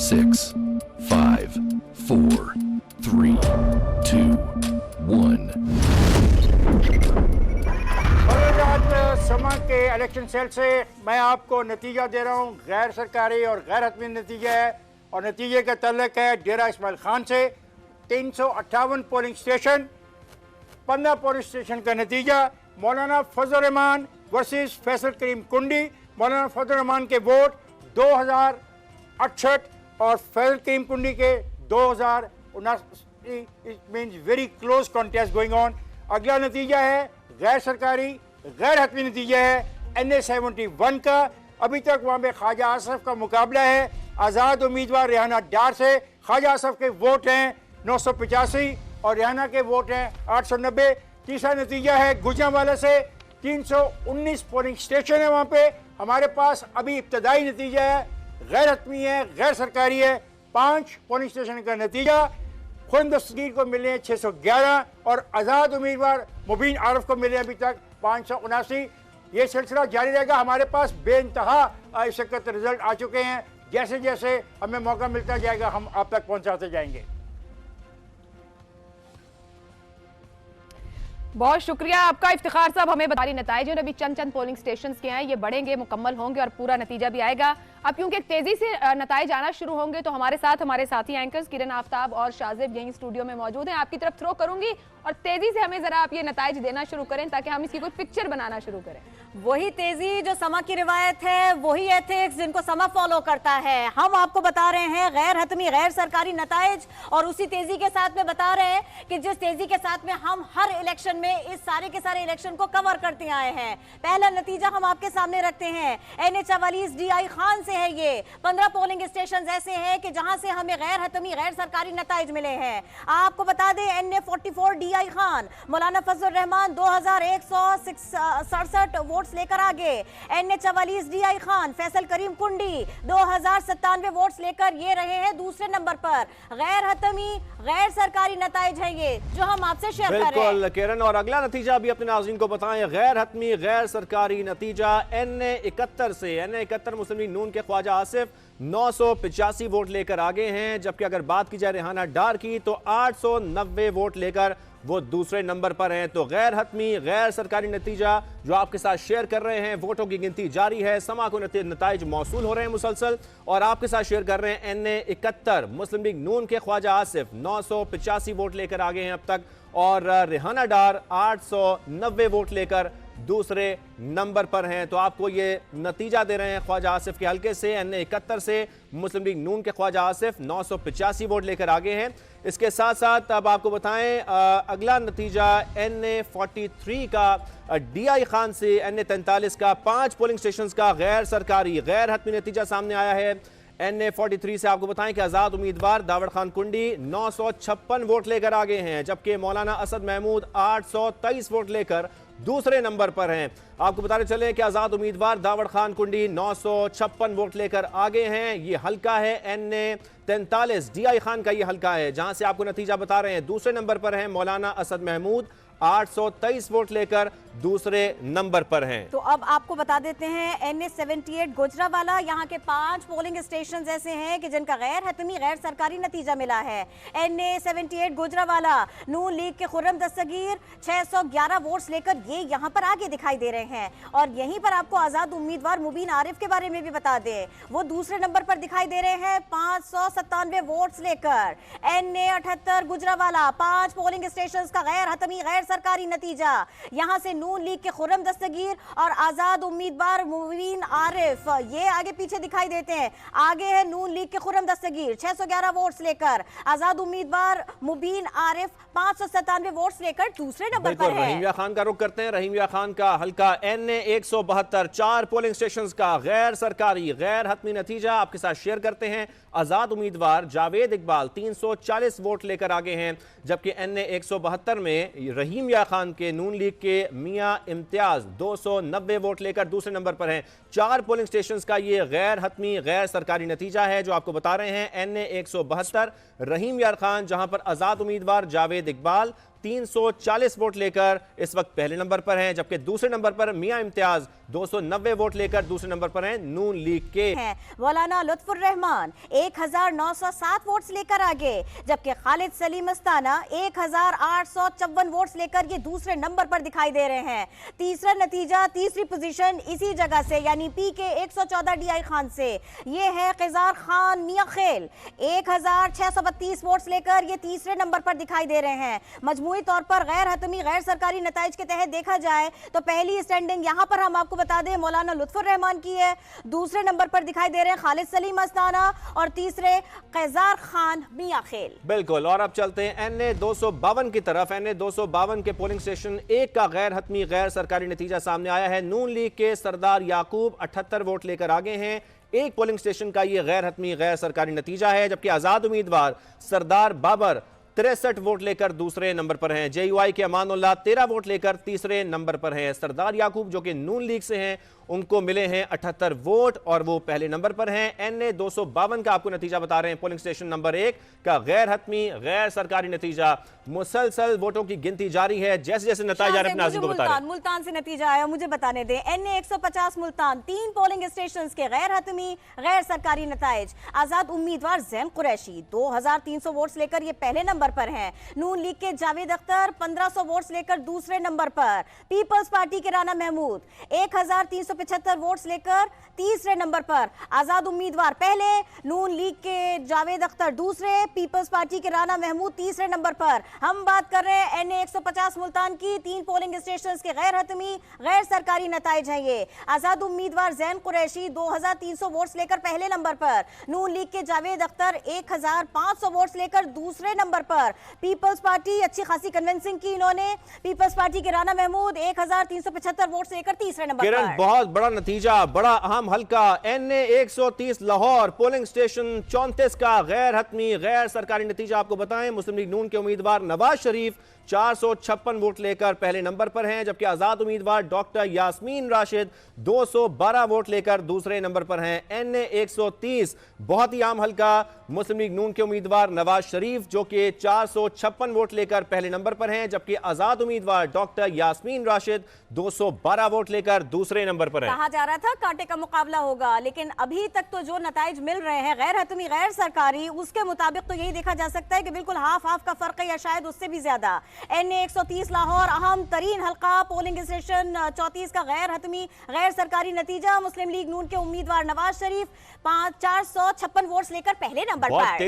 6, 5, 4, 3, 2, 1. समा के election cell से मैं आपको नतीजा दे रहा हूं। गैर सरकारी और गैर हतमी नतीजा है और नतीजे का तल्लक है डेरा इस्माइल खान से। 358 पोलिंग स्टेशन, 15 पोलिंग स्टेशन का नतीजा। मौलाना फजल रहमान वर्सेस फैसल करीम कुंडी। मौलाना फजल रहमान के वोट 2068 और फैसल करीम कुंडी के 2079। It means very close contest going on. अगला नतीजा है गैर सरकारी गैर हतमी नतीजा है NA 71 का। अभी तक वहाँ पे ख्वाजा आसफ का मुकाबला है आज़ाद उम्मीदवार रेहाना डार से। ख्वाजा आसफ के वोट हैं 985 और रेहाना के वोट हैं 890। तीसरा नतीजा है गुजरांवाला से। 319 पोलिंग स्टेशन है वहाँ पे। हमारे पास अभी इब्तदाई नतीजा है, गैर हतमी है गैर सरकारी है। 5 पोलिंग स्टेशन का नतीजा। खुद दस्तगीर को मिले हैं 611 और आज़ाद उम्मीदवार मुबीन आरिफ को मिले अभी तक 579। ये सिलसिला जारी रहेगा। हमारे पास बेइंतहा इस वक्त रिजल्ट आ चुके हैं। जैसे जैसे हमें मौका मिलता जाएगा हम आप तक पहुंचाते जाएंगे। बहुत शुक्रिया आपका इफ्तिखार साहब, हमें बता रही नताइज अभी चंद पोलिंग स्टेशन के हैं, ये बढ़ेंगे, मुकम्मल होंगे और पूरा नतीजा भी आएगा। अब क्योंकि तेजी से नताइज आना शुरू होंगे तो हमारे साथ हमारे साथी एंकर्स किरण आफ्ताब और शाजिब यहीं स्टूडियो में मौजूद हैं। आपकी तरफ थ्रो करूंगी और तेजी से हमें जरा आप ये नताइज देना शुरू करें ताकि हम इसकी कोई पिक्चर बनाना शुरू करें। वही तेजी जो समा की रिवायत है, वही एथिक्स जिनको समा फॉलो करता है। हम आपको बता रहे हैं गैर हतमी गैर सरकारी नताइज और उसी तेजी के साथ में बता रहे हैं कि जिस तेजी के साथ में हम हर इलेक्शन में इस सारे के सारे इलेक्शन को कवर करते आए हैं। पहला नतीजा हम आपके सामने रखते हैं। NA 44 DI खान से है। ये 15 पोलिंग स्टेशन ऐसे हैं कि जहां से हमें गैर हतमी गैर सरकारी नताइज मिले हैं। आपको बता दें NA 44 DI खान मौलाना फजल रहमान 2167 वोट्स लेकर आगे। NA 44 DI खान फैसल करीम कुंडी 2097 वोट्स लेकर ये रहे हैं दूसरे नंबर पर। गैर हतमी गैर सरकारी नताइज है ये जो हम आपसे शेयर कर रहे हैं। बिल्कुल किरण, और अगला नतीजा अभी अपने नाज़रीन को बताएं। गैर हतमी गैर सरकारी नतीजा NA 71 से। NA 71 मुस्लिम लीग नून के ख्वाजा आसिफ 985 वोट लेकर आगे हैं, जबकि अगर बात की जाए रेहाना डार की तो 890 वोट लेकर वो दूसरे नंबर पर हैं। तो गैर हतमी गैर सरकारी नतीजा जो आपके साथ शेयर कर रहे हैं। वोटों की गिनती जारी है, समा को नताइज मौसूल हो रहे हैं मुसलसल, और आपके साथ शेयर कर रहे हैं NA 71 मुस्लिम लीग नून के ख्वाजा आसिफ 985 वोट लेकर आगे हैं अब तक, और रेहाना डार 890 वोट लेकर दूसरे नंबर पर हैं। तो आपको ये नतीजा दे रहे हैं ख्वाजा आसिफ के हल्के से। NA 71 से मुस्लिम लीग नून के ख्वाजा आसिफ 985 वोट लेकर आगे हैं। इसके साथ साथ अब आपको बताएं अगला नतीजा NA 43 का DI खान से NA 43 का 5 पोलिंग स्टेशन का गैर सरकारी गैर हतमी नतीजा सामने आया है। NA 43 से आपको बताएं कि आज़ाद उम्मीदवार दावड़ खान कुंडी 956 वोट लेकर आगे हैं, जबकि मौलाना असद महमूद 823 वोट लेकर दूसरे नंबर पर हैं। आपको बताते चले कि आज़ाद उम्मीदवार दावड़ खान कुंडी 956 वोट लेकर आगे हैं। ये हल्का है NA 43 DI खान का, ये हल्का है जहां से आपको नतीजा बता रहे हैं। दूसरे नंबर पर हैं मौलाना असद महमूद 823 वोट लेकर दूसरे नंबर पर हैं। तो अब आपको बता देते हैं NA 78 गुजरांवाला, यहाँ के 5 पोलिंग स्टेशन ऐसे हैं कि जिनका गैर हतमी गैर सरकारी नतीजा मिला है। NA 78 गुजरांवाला नून लीग के खुर्रम दस्तगीर 611 वोट्स लेकर ये यहाँ पर आगे दिखाई दे रहे हैं। और यहीं पर आपको आजाद उम्मीदवार मुबीन आरिफ के बारे में भी बता दें, वो दूसरे नंबर पर दिखाई दे रहे हैं 597 वोट्स लेकर। NA 78 गुजरांवाला 5 पोलिंग स्टेशन का गैर हतमी गैर सरकारी नतीजा, यहां से नून लीग के खुर्रम दस्तगीर और आजाद उम्मीदवार मुबीन आरिफ ये आगे पीछे दिखाई देते हैं। आगे है नून लीग के खुर्रम दस्तगीर 611 वोट्स लेकर, आजाद उम्मीदवार मुबीन आरिफ 597 वोट्स लेकर दूसरे नंबर पर है। रहीम खान का रुख करते हैं। रहीम खान का हल्का NA 172 4 पोलिंग स्टेशन का गैर सरकारी गैर हतमी नतीजा आपके साथ शेयर करते हैं। आजाद उम्मीदवार जावेद इकबाल 340 वोट लेकर आगे हैं, जबकि NA 172 में रहीम खान के नून लीग के मियां इम्तियाज 290 वोट लेकर दूसरे नंबर पर हैं। 4 पोलिंग स्टेशंस का ये गैर हतमी गैर सरकारी नतीजा है जो आपको बता रहे हैं। NA 172 रहीम यार खान, जहां पर आजाद उम्मीदवार जावेद इकबाल 340 वोट लेकर इस वक्त पहले नंबर पर हैं, जबकि दूसरे नंबर पर मियां इम्तियाज 290 वोट लेकर दूसरे नंबर पर हैं नून लीग के। मौलाना लुत्फुर रहमान 1907 वोट्स लेकर आगे, जबकि खालिद सलीम अस्ताना 1854 वोट्स लेकर ये दूसरे नंबर पर दिखाई दे रहे हैं। तीसरा नतीजा, तीसरी पोजीशन इसी जगह से यानी पी के 114 डीआई खान से, ये है क़िज़ार खान मियां खेल 1632 वोट्स लेकर ये तीसरे नंबर पर दिखाई दे रहे हैं। मजमूई तौर पर गैर हतमी गैर सरकारी नताइज के तहत देखा जाए तो पहली स्टैंडिंग यहाँ पर हम आपको बता दें मौलाना लुत्फुर रहमान की है, दूसरे नंबर पर दिखाई दे रहे हैं खालिद सलीम अस्ताना और तीसरे क़िज़ार खान मियां खेल। बिल्कुल, और अब चलते हैं NA 252 की तरफ। NA 252 के पोलिंग स्टेशन 1 का गैर हतमी गैर सरकारी नतीजा सामने आया है। नून लीग के सरदार याकूब 78 वोट लेकर आगे हैं। एक पोलिंग स्टेशन का यह गैर हतमी गैर सरकारी नतीजा है, जबकि आजाद उम्मीदवार सरदार बाबर 63 वोट लेकर दूसरे नंबर पर हैं। JUI के अमानुल्लाह 13 वोट लेकर तीसरे नंबर पर हैं। सरदार याकूब जो कि नून लीग से हैं उनको मिले हैं 78 वोट और वो पहले नंबर पर हैं। NA 252 का आपको नतीजा बता रहे हैं। पोलिंग स्टेशन नंबर 1 का गैर हतमी गैर सरकारी नतीजा, मुसलसल वोटों की गिनती जारी है। जैसे जैसे नतीजा जा रहे हैं नाज़रीन को बता रहे हैं। मुल्तान से नतीजा आया, मुझे बताने दें। NA 150 मुल्तान 3 पोलिंग स्टेशंस के गैर हतमी गैर सरकारी नताइज। आजाद उम्मीदवार ज़ैन कुरैशी 2300 वोट्स लेकर ये पहले नंबर पर हैं। नून लीग के जावेद अख्तर 1500 वोट्स लेकर दूसरे नंबर पर। पीपल्स पार्टी के राना महमूद 1375 वोट्स लेकर तीसरे नंबर पर। आजाद उम्मीदवार पहले, नून लीग के जावेद अख्तर दूसरे, पीपल्स पार्टी के राना महमूद तीसरे नंबर पर। हम बात कर रहे हैं NA 150 मुल्तान की 3 पोलिंग स्टेशंस के गैर हतमी गैर सरकारी नताइज हैं ये। आजाद उम्मीदवार ज़ैन कुरैशी 2300 वोट्स लेकर पहले नंबर पर। नून लीग के जावेद अख्तर 1500 वोट्स लेकर दूसरे नंबर पर। पीपल्स पार्टी अच्छी खासी कन्विंसिंग की इन्होंने। पीपल्स पार्टी के राना महमूद 1375 वोट्स लेकर तीसरे नंबर पर। बहुत बड़ा नतीजा, बड़ा अहम हल्का। NA 130 लाहौर पोलिंग स्टेशन 34 का गैर हतमी गैर सरकारी नतीजा आपको बताएं। मुस्लिम लीग नून के उम्मीदवार नवाज शरीफ 456 वोट लेकर पहले नंबर पर हैं, जबकि आजाद उम्मीदवार डॉक्टर यास्मीन राशिद 212 वोट लेकर दूसरे नंबर पर हैं। NA 130 बहुत ही आम हल्का। मुस्लिम लीग नून के उम्मीदवार नवाज शरीफ जो कि 456 वोट लेकर पहले नंबर पर हैं, जबकि आजाद उम्मीदवार डॉक्टर यास्मीन राशिद 212 वोट लेकर दूसरे नंबर पर हैं। कहा जा रहा था कांटे का मुकाबला होगा, लेकिन अभी तक तो जो नताइज मिल रहे हैं गैर हतमी गैर सरकारी, उसके मुताबिक तो यही देखा जा सकता है कि बिल्कुल हाफ हाफ का फर्क है या शायद उससे भी ज्यादा। NA 130 लाहौर अहम तरीन हल्का पोलिंग स्टेशन 34 का गैर हतमी गैर सरकारी नतीजा। मुस्लिम लीग नून के उम्मीदवार नवाज शरीफ 456 वोट्स लेकर पहले नंबर पर।